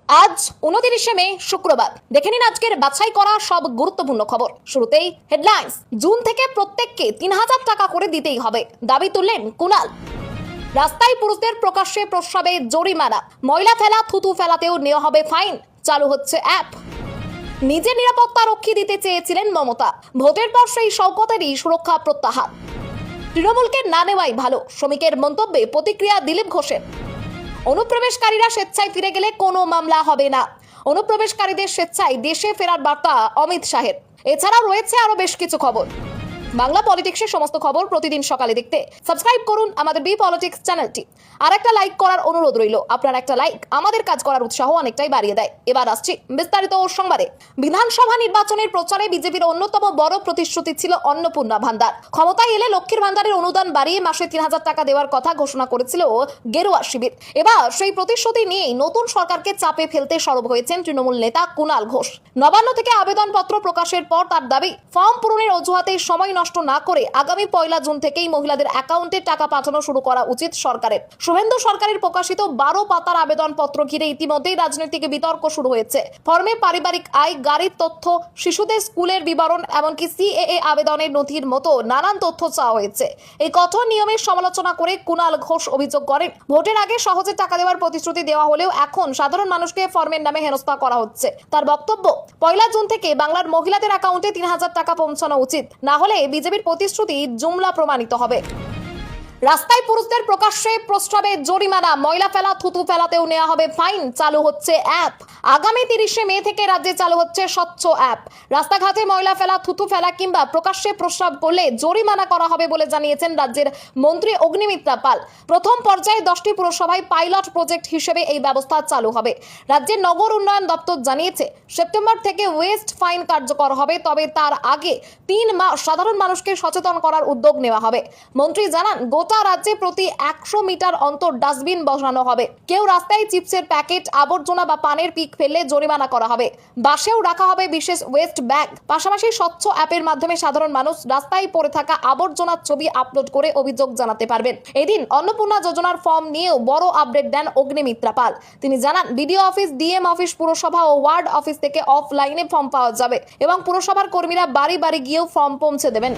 আজ 29শে মে শুক্রবার। দেখে নিন আজকের বাছাই করা সব গুরুত্বপূর্ণ খবর। শুরুতেই হেডলাইন্স। জুন থেকে প্রত্যেককে 3000 টাকা করে দিতেই হবে, দাবি তুললেন কুণাল। রাস্তায় পুরুষদের প্রকাশ্যে প্রস্রাবে জরিমানা, ময়লা ফেলা থুতু ফেলাতেও নেওয়া হবে ফাইন, চালু হচ্ছে অ্যাপ। নিজের নিরাপত্তা রক্ষী দিতে চেয়েছিলেন মমতা, ভোটের পর সেই শওকতেরই সুরক্ষা প্রত্যাহার। তৃণমূলকে না নেওয়াই ভালো, শ্রমিকের মন্তব্যে প্রতিক্রিয়া দিলীপ ঘোষের। অনুপ্রবেশকারীরা স্বেচ্ছায় ফিরে গেলে কোনো মামলা হবে না, অনুপ্রবেশকারীদের স্বেচ্ছায় দেশে ফেরার বার্তা অমিত শাহের। এছাড়াও রয়েছে আরো বেশ কিছু খবর। বাংলা পলিটিক্সের সমস্ত খবর প্রতিদিন সকালে দেখতে সাবস্ক্রাইব করুন আমাদের বি পলিটিক্স চ্যানেলটি। আর একটা লাইক করার অনুরোধ রইল, আপনার একটা লাইক আমাদের কাজ করার উৎসাহ অনেকটাই বাড়িয়ে দেয়। এবার আসছি বিস্তারিত সংবাদে। বিধানসভা নির্বাচনের প্রচারে বিজেপির অন্যতম বড় প্রতিশ্রুতি ছিল অন্নপূর্ণা ভান্ডার। ক্ষমতায় এলে লক্ষ্মীর ভান্ডারের অনুদান বাড়িয়ে মাসে 3000 টাকা দেওয়ার কথা ঘোষণা করেছিল গেরুয়া শিবির। এবার সেই প্রতিশ্রুতি নিয়েই নতুন সরকারকে চাপে ফেলতে সরব হয়েছেন তৃণমূল নেতা কুণাল ঘোষ। নবান্ন থেকে আবেদনপত্র প্রকাশের পর তার দাবি, ফর্ম পূরণের অজুহাতে সময় নষ্ট না করে আগামী 1 জুন থেকেই মহিলাদের অ্যাকাউন্টে টাকা পাঠানো শুরু করা উচিত সরকারের। শুভেন্দু সরকারের প্রকাশিত 12 পাতার আবেদনপত্র ঘিরে ইতিমধ্যেই রাজনৈতিক বিতর্ক শুরু হয়েছে। ফর্মে পারিবারিক আয়, গাড়ির তথ্য, শিশুদের স্কুলের বিবরণ, এমনকি সিএএ আবেদনের নথির মতো নানান তথ্য চাওয়া হয়েছে। এই কঠোর নিয়মের সমালোচনা করে কুণাল ঘোষ অভিযোগ করেন, ভোটের আগে সহজে টাকা দেওয়ার প্রতিশ্রুতি দেওয়া হলেও এখন সাধারণ মানুষকে ফর্মের নামে হেনস্থা করা হচ্ছে। তার বক্তব্য, 1 জুন থেকে বাংলার মহিলাদের অ্যাকাউন্টে 3000 টাকা পৌঁছানো উচিত, না হলে বিজেপির প্রতিশ্রুতি জুমলা প্রমাণিত হবে। রাস্তায় পুরুষদের প্রকাশ্যে প্রস্রাবে জরিমানা, ময়লা ফেলা থুতু ফেলাতেও নেওয়া হবে ফাইন, চালু হচ্ছে অ্যাপ। আগামী 30শে মে থেকে রাজ্যে চালু হচ্ছে স্বচ্ছ অ্যাপ। রাস্তাঘাটে ময়লা ফেলা, থুতু ফেলা কিংবা প্রকাশ্যে প্রস্রাব করলে জরিমানা করা হবে বলে জানিয়েছেন রাজ্যের মন্ত্রী অগ্নিমিত্রা পাল। প্রথম পর্যায়ে 10টি পুরসভায় পাইলট প্রজেক্ট হিসেবে এই ব্যবস্থা চালু হবে। রাজ্যের নগর উন্নয়ন দপ্তর জানিয়েছে, সেপ্টেম্বর থেকে ওয়েস্ট ফাইন কার্যকর হবে, তবে তার আগে 3 মাস সাধারণ মানুষকে সচেতন করার উদ্যোগ নেওয়া হবে। মন্ত্রী জানান, গোটা রাজ্যে প্রতি 100 মিটার অন্তর ডাস্টবিন বসানো হবে। কেউ রাস্তায় চিপসের প্যাকেট, আবর্জনা বা পানের পিক ফেললে জরিমানা করা হবে। বাসেও রাখা হবে বিশেষ ওয়েস্ট ব্যাগ। পাশাপাশি স্বচ্ছ অ্যাপের মাধ্যমে সাধারণ মানুষ রাস্তায় পড়ে থাকা আবর্জনার ছবি আপলোড করে অভিযোগ জানাতে পারবেন। এদিন অন্নপূর্ণা যোজনার ফর্ম নিয়েও বড় আপডেট দেন অগ্নিমিত্রা পাল। তিনি জানান, বিডিও অফিস, ডিএম অফিস, পুরসভা ও ওয়ার্ড অফিস থেকে অফলাইনে ফর্ম পাওয়া যাবে এবং পুরসভার কর্মীরা বাড়ি বাড়ি গিয়েও ফর্ম পৌঁছে দেবেন।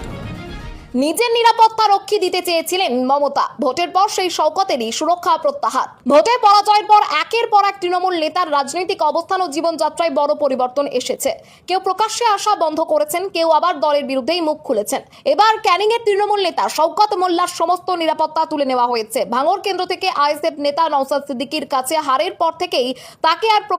নিজের নিরাপত্তা রক্ষী দিতে চেয়েছিলেন মমতা, ভোটের পর সেই শওকতেরই সুরক্ষা প্রত্যাহার। ভোটে পরাজয়ের পর একের পর এক তৃণমূল নেতার রাজনৈতিক অবস্থান ও জীবনযাত্রায় বড় পরিবর্তন এসেছে। কেউ প্রকাশ্যে আসা বন্ধ করেছেন, কেউ আবার দলের বিরুদ্ধেই মুখ খুলেছেন। এবার ক্যানিং এর তৃণমূল নেতা শওকত মোল্লার সমস্ত নিরাপত্তা তুলে নেওয়া হয়েছে। ভাঙড় কেন্দ্র থেকে আইএসএফ নেতা নওশাদ সিদ্দিকীর কাছে হারের পর থেকেই তাকে আর